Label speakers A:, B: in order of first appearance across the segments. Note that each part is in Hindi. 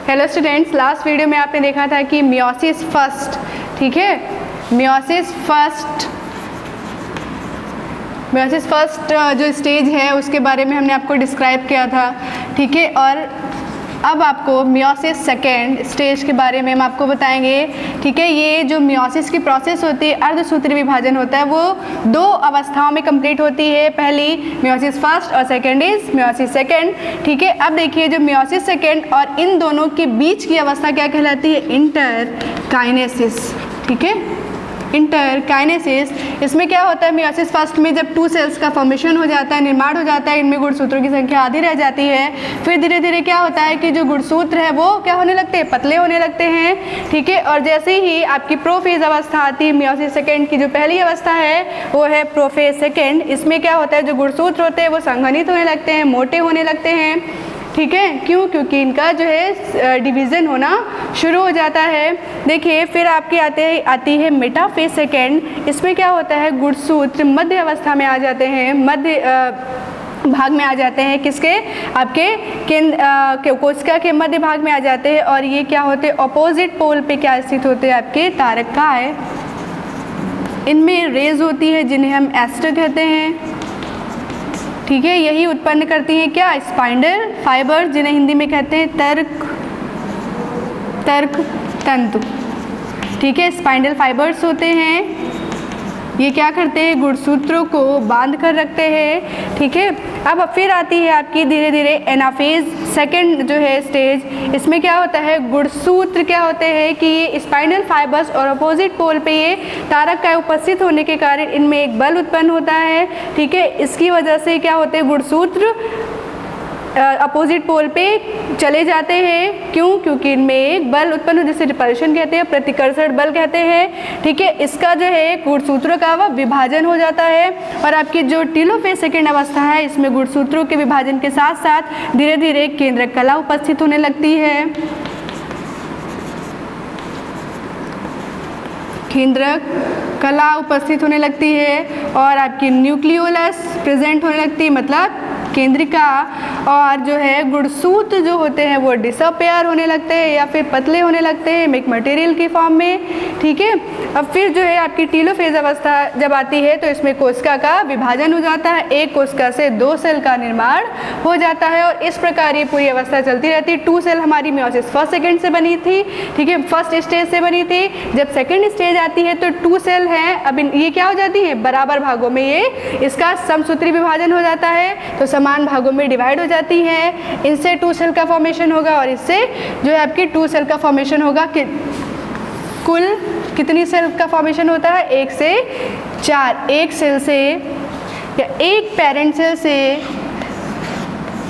A: हेलो स्टूडेंट्स, लास्ट वीडियो में आपने देखा था कि मियोसिस फर्स्ट, ठीक है, मियोसिस फर्स्ट जो स्टेज है उसके बारे में हमने आपको डिस्क्राइब किया था, ठीक है। और अब आपको मियोसिस सेकेंड स्टेज के बारे में हम आपको बताएंगे, ठीक है। ये जो मियोसिस की प्रोसेस होती है, अर्धसूत्री विभाजन होता है, वो दो अवस्थाओं में कंप्लीट होती है। पहली मियोसिस फर्स्ट और सेकेंड इज मियोसिस सेकेंड, ठीक है। अब देखिए जो मियोसिस सेकेंड और इन दोनों के बीच की अवस्था क्या कहलाती है? इंटरकाइनेसिस, ठीक है, इंटरकाइनेसिस। इसमें क्या होता है, मियोसिस फर्स्ट में जब टू सेल्स का फॉर्मेशन हो जाता है, निर्माण हो जाता है, इनमें गुणसूत्रों की संख्या आधी रह जाती है। फिर धीरे धीरे क्या होता है कि जो गुणसूत्र है वो क्या होने लगते हैं? पतले होने लगते हैं, ठीक है। और जैसे ही आपकी प्रोफेज अवस्था आती है, मियोसिस सेकेंड की जो पहली अवस्था है वो है प्रोफेज सेकेंड। इसमें क्या होता है, जो गुणसूत्र होते हैं वो संघनित होने लगते हैं, मोटे होने लगते हैं, ठीक है। क्यों? क्योंकि इनका जो है डिवीज़न होना शुरू हो जाता है। देखिए फिर आपकी आती है मेटाफेज सेकेंड। इसमें क्या होता है, गुणसूत्र मध्य अवस्था में आ जाते हैं, मध्य भाग में आ जाते हैं। किसके? आपके केंद्र कोशिका के मध्य भाग में आ जाते हैं। और ये क्या होते हैं? अपोजिट पोल पे क्या स्थित होते हैं? आपके तारकाय। इनमें रेज होती है जिन्हें हम एस्टर कहते हैं, ठीक है। यही उत्पन्न करती हैं क्या? स्पाइंडल फाइबर, जिन्हें हिंदी में कहते हैं तर्क तंतु, ठीक है। स्पाइंडल फाइबर्स होते हैं, ये क्या करते हैं? गुणसूत्रों को बांध कर रखते हैं, ठीक है। अब फिर आती है आपकी धीरे धीरे एनाफेज सेकेंड जो है स्टेज। इसमें क्या होता है, गुणसूत्र क्या होते हैं कि ये स्पाइनल फाइबर्स और अपोजिट पोल पे ये तारक का उपस्थित होने के कारण इनमें एक बल उत्पन्न होता है, ठीक है। इसकी वजह से क्या होते हैं, गुणसूत्र अपोजिट पोल पे चले जाते हैं। क्यों? क्योंकि इनमें एक बल उत्पन्न हो, जिसे रिपल्शन कहते हैं, प्रतिकर्षण बल कहते हैं, ठीक है। इसका जो है गुणसूत्रों का वह विभाजन हो जाता है। और आपकी जो टेलोफेज सेकेंड अवस्था है, इसमें गुणसूत्रों के विभाजन के साथ साथ धीरे धीरे केंद्रक कला उपस्थित होने लगती है, केंद्रक कला उपस्थित होने लगती है। और आपकी न्यूक्लियोलस प्रेजेंट होने लगती है, मतलब केंद्रिका। और जो है गुणसूत्र जो होते हैं वो डिसअपेयर होने लगते हैं या फिर पतले होने लगते हैं एक मटेरियल की फॉर्म में, ठीक है। अब फिर जो है आपकी टेलोफेज अवस्था जब आती है तो इसमें कोशिका का विभाजन हो जाता है, एक कोशिका से दो सेल का निर्माण हो जाता है। और इस प्रकार ये पूरी अवस्था चलती रहती है। टू सेल हमारी मियोसिस फर्स्ट सेकेंड से बनी थी, ठीक है, फर्स्ट स्टेज से बनी थी। जब सेकेंड स्टेज आती है तो टू सेल हैं, अब ये क्या हो जाती है, बराबर भागों में ये इसका समसूत्री विभाजन हो जाता है, तो समान भागों में डिवाइड हो जाती है। इनसे टू सेल का फॉर्मेशन होगा और इससे जो है आपकी टू सेल का फॉर्मेशन होगा। कुल कितनी सेल का फॉर्मेशन होता है? 1 से 4। एक सेल से या एक पेरेंट सेल से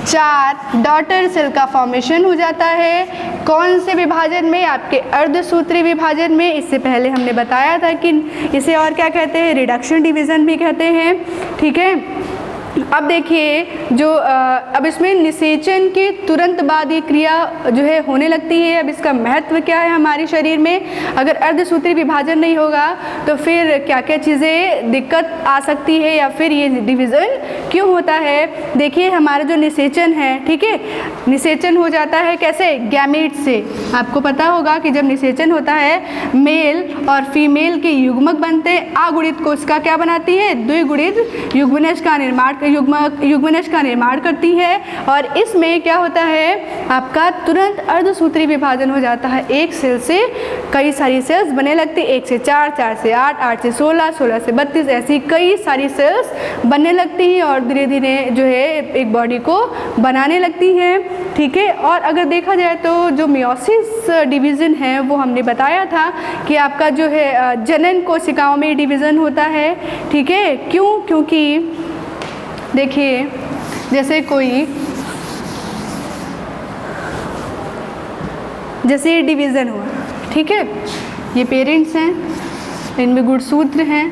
A: 4 डॉटर सेल का फॉर्मेशन हो जाता है। कौन से विभाजन में? आपके अर्धसूत्री विभाजन में। इससे पहले हमने बताया था कि इसे और क्या कहते हैं, रिडक्शन डिवीज़न भी कहते हैं, ठीक है। अब देखिए जो अब इसमें निषेचन के तुरंत बाद ये क्रिया जो है होने लगती है। अब इसका महत्व क्या है हमारे शरीर में? अगर अर्धसूत्री विभाजन नहीं होगा तो फिर क्या क्या चीज़ें दिक्कत आ सकती है या फिर ये डिवीज़न क्यों होता है? देखिए हमारा जो निषेचन है, ठीक है, निषेचन हो जाता है कैसे? गैमीट से। आपको पता होगा कि जब निषेचन होता है मेल और फीमेल के युग्मक बनते हैं। अगुणित कोशिका क्या बनाती है? द्विगुणित युग्मनज का निर्माण करती है। और इसमें क्या होता है, आपका तुरंत अर्धसूत्री विभाजन हो जाता है। एक सेल से कई सारी सेल्स बनने लगती है, 1 से 4, 4 से 8, 8 से 16, 16 से 32, ऐसी कई सारी सेल्स बनने लगती हैं और धीरे धीरे जो है एक बॉडी को बनाने लगती हैं, ठीक है। और अगर देखा जाए तो जो मियोसिस डिवीज़न है वो हमने बताया था कि आपका जो है जनन कोशिकाओं में डिवीज़न होता है, ठीक है। क्यों? क्योंकि देखिए जैसे ये डिवीज़न हुआ, ठीक है, ये पेरेंट्स हैं, इनमें गुणसूत्र हैं,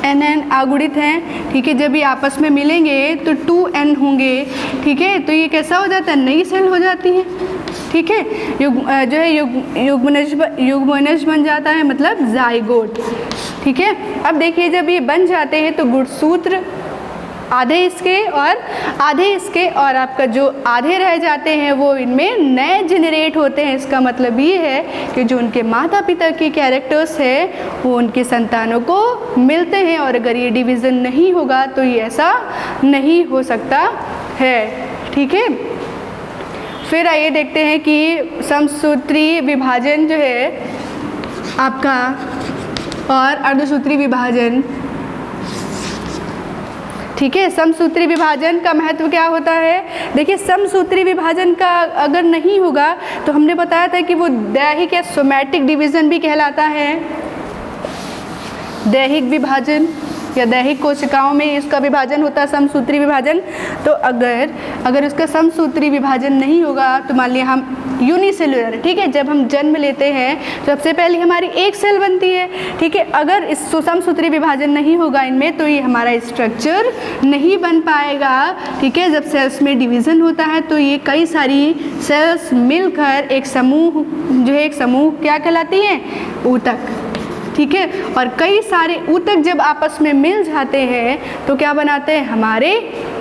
A: NN अगुणित हैं, ठीक है। जब ये आपस में मिलेंगे तो 2N होंगे, ठीक है। तो ये कैसा हो जाता है? नई सेल हो जाती है, ठीक है। जो है युग्मनज बन जाता है, मतलब जाइगोट, ठीक है। अब देखिए जब ये बन जाते हैं तो गुणसूत्र आधे इसके और आपका जो आधे रह जाते हैं वो इनमें नए जनरेट होते हैं। इसका मतलब ये है कि जो उनके माता पिता के कैरेक्टर्स है वो उनके संतानों को मिलते हैं, और अगर ये डिवीज़न नहीं होगा तो ये ऐसा नहीं हो सकता है। ठीक है, फिर आइए देखते हैं कि समसूत्री विभाजन जो है आपका और अर्धसूत्री विभाजन। ठीक है, समसूत्री विभाजन का महत्व क्या होता है? देखिए, समसूत्री विभाजन का अगर नहीं होगा तो हमने बताया था कि वो दैहिक या सोमैटिक डिवीज़न भी कहलाता है। दैहिक विभाजन या दैहिक कोशिकाओं में इसका विभाजन होता है समसूत्री विभाजन। तो अगर उसका समसूत्री विभाजन नहीं होगा तो मान लिया हम यूनिसेलुलर, ठीक है, जब हम जन्म लेते हैं सबसे पहले हमारी एक सेल बनती है। ठीक है, अगर इस समसूत्री विभाजन नहीं होगा इनमें तो ये हमारा स्ट्रक्चर नहीं बन पाएगा। ठीक है, जब सेल्स में डिवीज़न होता है तो ये कई सारी सेल्स मिलकर एक समूह जो है, एक समूह क्या कहलाती है? ऊतक। ठीक है, और कई सारे ऊतक जब आपस में मिल जाते हैं तो क्या बनाते हैं? हमारे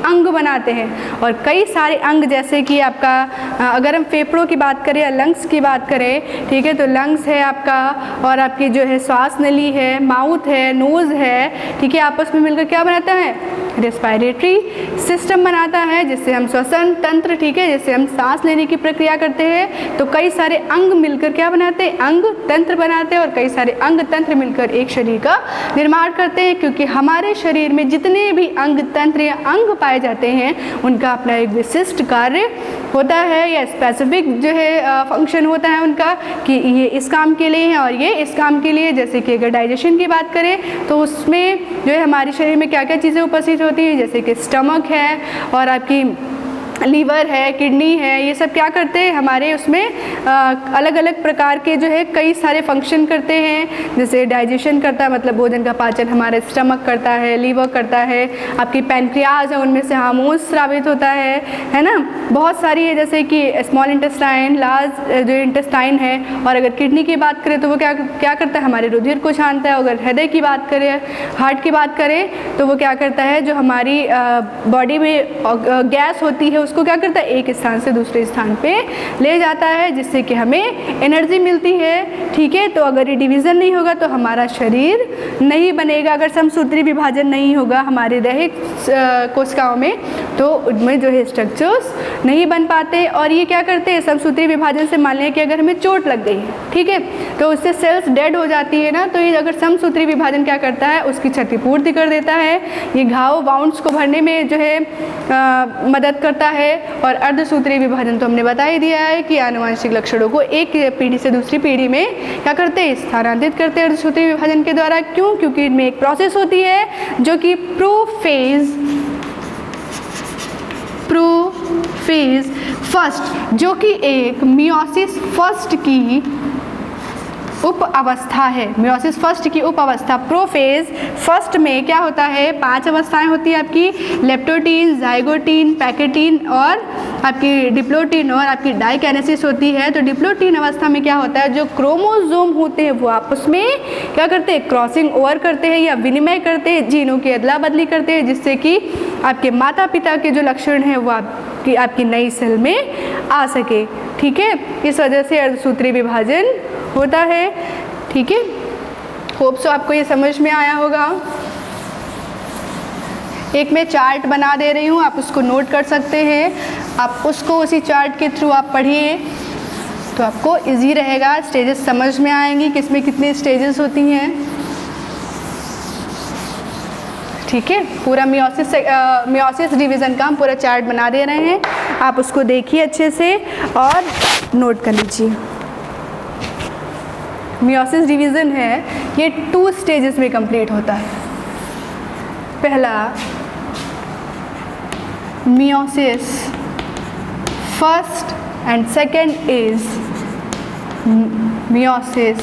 A: अंग बनाते हैं। और कई सारे अंग जैसे कि आपका अगर हम फेफड़ों की बात करें या लंग्स की बात करें, ठीक है, तो लंग्स है आपका, और आपकी जो है श्वास नली है, माउथ है, नोज़ है, ठीक है, आपस में मिलकर क्या बनाता है? रेस्पिरेटरी सिस्टम बनाता है, जिससे हम श्वसन तंत्र, ठीक है, जिससे हम सांस लेने की प्रक्रिया करते हैं। तो कई सारे अंग मिलकर क्या बनाते हैं? अंग तंत्र बनाते हैं, और कई सारे अंग तंत्र मिलकर एक शरीर का निर्माण करते हैं। क्योंकि हमारे शरीर में जितने भी अंग तंत्र या अंग पाए जाते हैं उनका अपना एक विशिष्ट कार्य होता है या स्पेसिफिक जो है फंक्शन होता है उनका, कि ये इस काम के लिए है और ये इस काम के लिए। जैसे कि अगर डाइजेशन की बात करें तो उसमें जो है हमारे शरीर में क्या क्या चीज़ें उपस्थित होती हैं, जैसे कि स्टमक है और आपकी लीवर है, किडनी है, ये सब क्या करते हैं? हमारे उसमें अलग अलग प्रकार के जो है कई सारे फंक्शन करते हैं। जैसे डाइजेशन करता है, मतलब भोजन का पाचन हमारा स्टमक करता है, लीवर करता है, आपकी पैनक्रियाज है, उनमें से हार्मोन स्रावित होता है ना, बहुत सारी है, जैसे कि स्मॉल इंटेस्टाइन, लार्ज जो इंटेस्टाइन है। और अगर किडनी की बात करें तो वो क्या करता है? हमारे रुधिर को छानता है। अगर हृदय की बात करें, हार्ट की बात करें तो वो क्या करता है? जो हमारी बॉडी में गैस होती है उसको क्या करता है? एक स्थान से दूसरे स्थान पे ले जाता है, जिससे कि हमें एनर्जी मिलती है। ठीक है, तो अगर ये डिवीज़न नहीं होगा तो हमारा शरीर नहीं बनेगा। अगर समसूत्री विभाजन नहीं होगा हमारे दैहिक कोशिकाओं में तो उनमें जो है स्ट्रक्चर्स नहीं बन पाते। और ये क्या करते हैं? समसूत्री विभाजन से मान लें कि अगर हमें चोट लग गई है, ठीक है, तो उससे सेल्स डेड हो जाती है ना, तो ये अगर समसूत्री विभाजन क्या करता है? उसकी क्षतिपूर्ति कर देता है। ये घाव वाउंड्स को भरने में जो है मदद करता है। और अर्धसूत्री विभाजन तो हमने बता ही दिया है कि आनुवंशिक लक्षणों को एक पीढ़ी से दूसरी पीढ़ी में क्या करते हैं? स्थानांतरित करते हैं अर्धसूत्री विभाजन के द्वारा। क्यों? क्योंकि इनमें एक प्रोसेस होती है जो कि प्रोफेज फर्स्ट, जो कि एक मियोसिस फर्स्ट की उप अवस्था है। मियोसिस फर्स्ट की उप अवस्था प्रोफेज फर्स्ट में क्या होता है? 5 अवस्थाएं होती है आपकी, लेप्टोटीन, जाइगोटीन, पैकेटीन और आपकी डिप्लोटीन और आपकी डाइकाइनेसिस होती है। तो डिप्लोटीन अवस्था में क्या होता है? जो क्रोमोसोम होते हैं वो आपस में क्या करते हैं? क्रॉसिंग ओवर करते हैं या विनिमय करते हैं, जीनों की अदला बदली करते हैं, जिससे कि आपके माता पिता के जो लक्षण हैं वो आपकी नई सेल में आ सके। ठीक है, इस वजह से अर्धसूत्री विभाजन होता है। ठीक है, होप सो आपको ये समझ में आया होगा। एक मैं चार्ट बना दे रही हूँ, आप उसको नोट कर सकते हैं। आप उसको उसी चार्ट के थ्रू आप पढ़िए तो आपको इजी रहेगा, स्टेजेस समझ में आएंगी किसमें कितनी स्टेजेस होती हैं। ठीक है, पूरा मियोसिस डिवीज़न का हम पूरा चार्ट बना दे रहे हैं, आप उसको देखिए अच्छे से और नोट कर लीजिए। मियोसिस डिवीज़न है ये 2 स्टेजेस में कंप्लीट होता है। पहला meiosis first and second is meiosis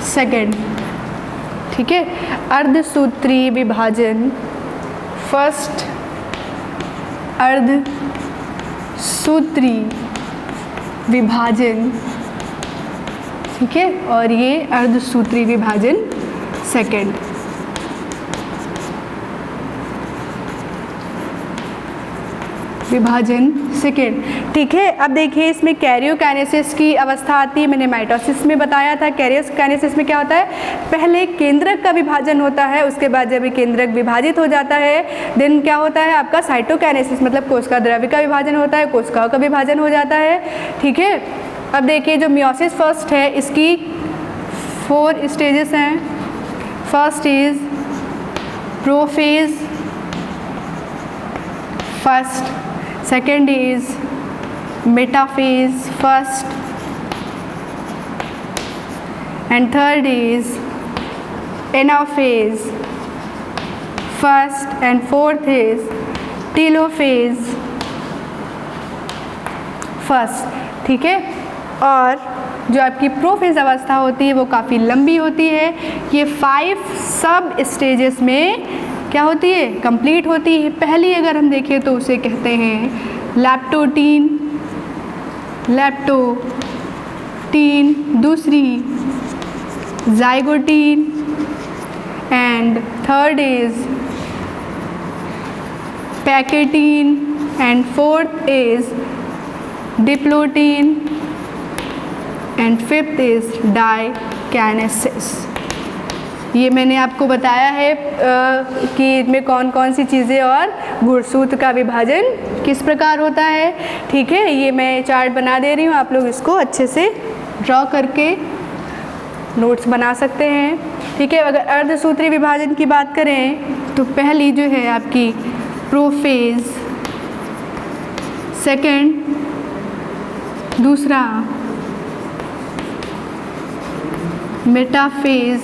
A: second. ठीक है, अर्धसूत्री विभाजन फर्स्ट, अर्धसूत्री विभाजन, ठीक है, और ये अर्धसूत्री विभाजन सेकेंड। विभाजन सेकेंड। ठीक है, अब देखिए इसमें कैरियोकाइनेसिस की अवस्था आती है। मैंने माइटोसिस में बताया था। कैरियोकाइनेसिस में क्या होता है, पहले केंद्रक का विभाजन होता है, उसके बाद जब ये केंद्रक विभाजित हो जाता है देन क्या होता है आपका साइटोकाइनेसिस, मतलब कोशिका द्रव्य का विभाजन होता है, कोशिकाओं का विभाजन हो जाता है। ठीक है, अब देखिए जो मियोसिस फर्स्ट है इसकी 4 स्टेजेस हैं। First is prophase, first, second is metaphase first, and third is anaphase first, and fourth is telophase first. ठीक है, और जो आपकी प्रोफेज अवस्था होती है वो काफ़ी लंबी होती है। ये 5 सब स्टेजेस में क्या होती है, कंप्लीट होती है। पहली अगर हम देखें तो उसे कहते हैं लैप्टोटीन, दूसरी zygotene, and third is pachytene, and fourth is diplotene, and fifth is diakinesis. ये मैंने आपको बताया है कि इनमें कौन कौन सी चीज़ें और गुणसूत्र का विभाजन किस प्रकार होता है। ठीक है, ये मैं चार्ट बना दे रही हूँ, आप लोग इसको अच्छे से ड्रॉ करके नोट्स बना सकते हैं। ठीक है, अगर अर्धसूत्री विभाजन की बात करें तो पहली जो है आपकी प्रोफेज, सेकंड, दूसरा metaphase,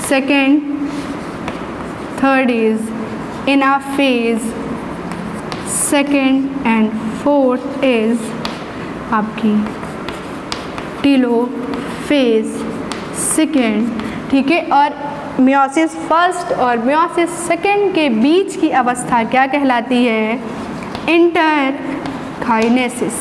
A: second, third is anaphase, second, and fourth is आपकी टेलोफेज सेकेंड। ठीक है, और मियोसिस फर्स्ट और मियोसिस सेकेंड के बीच की अवस्था क्या कहलाती है, इंटरकाइनेसिस।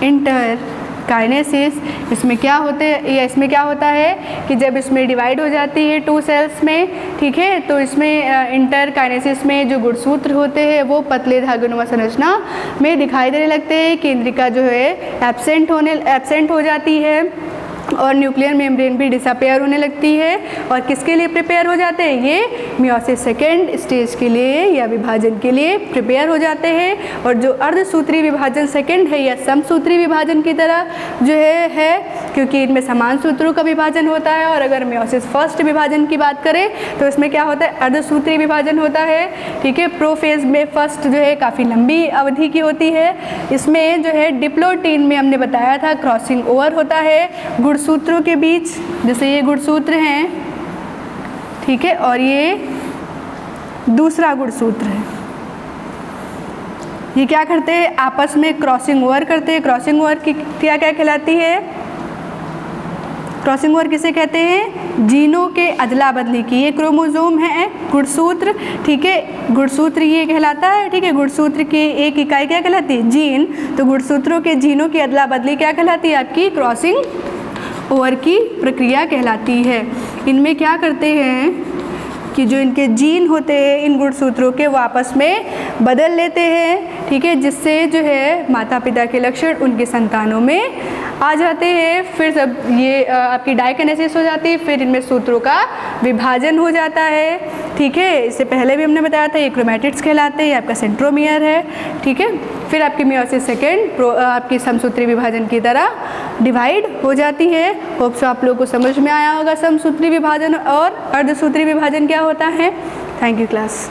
A: इंटरकाइनेसिस इसमें क्या होता है कि जब इसमें डिवाइड हो जाती है 2 सेल्स में, ठीक है, तो इसमें इंटरकाइनेसिस में जो गुणसूत्र होते हैं वो पतले धागोनुमा संरचना में दिखाई देने लगते हैं। केंद्रिका जो है एब्सेंट हो जाती है और न्यूक्लियर मेम्ब्रेन भी डिसअपेयर होने लगती है। और किसके लिए प्रिपेयर हो जाते हैं, ये मियोसिस सेकेंड स्टेज के लिए या विभाजन के लिए प्रिपेयर हो जाते हैं। और जो अर्धसूत्री विभाजन सेकेंड है या समसूत्री विभाजन की तरह जो है क्योंकि इनमें समान सूत्रों का विभाजन होता है। और अगर मियोसिस फर्स्ट विभाजन की बात करें तो इसमें क्या होता है, अर्धसूत्री विभाजन होता है। ठीक है, प्रोफेज में फर्स्ट जो है काफ़ी लंबी अवधि की होती है। इसमें जो है डिप्लोटीन में हमने बताया था क्रॉसिंग ओवर होता है गुणसूत्रों के बीच, जैसे ये गुणसूत्र हैं, ठीक है, और ये दूसरा गुणसूत्र है। ये क्या करते हैं, आपस में क्रॉसिंग ओवर करते हैं। क्रॉसिंग ओवर की क्या कहलाती है, क्रॉसिंग ओवर किसे कहते हैं, जीनों के अदला बदली की। ये क्रोमोसोम है गुणसूत्र, ठीक है, गुणसूत्र ये कहलाता है। ठीक है, गुणसूत्र की एक इकाई क्या कहलाती है, जीन। तो गुणसूत्रों के जीनों की अदला बदली क्या कहलाती है, आपकी क्रॉसिंग ओवर की प्रक्रिया कहलाती है। इनमें क्या करते हैं कि जो इनके जीन होते हैं इन गुणसूत्रों के वो आपस में बदल लेते हैं। ठीक है, जिससे जो है माता पिता के लक्षण उनके संतानों में आ जाते हैं। फिर जब ये आपकी डाइकाइनेसिस हो जाती है, फिर इनमें सूत्रों का विभाजन हो जाता है। ठीक है, इससे पहले भी हमने बताया था ये क्रोमैटिड्स कहलाते हैं, ये आपका सेंट्रोमियर है। ठीक है, फिर आपकी मियोसिस सेकेंड आपकी समसूत्री विभाजन की तरह डिवाइड हो जाती है। होप सो आप लोगों को समझ में आया होगा समसूत्री विभाजन और अर्धसूत्री विभाजन क्या होता है। Thank you class.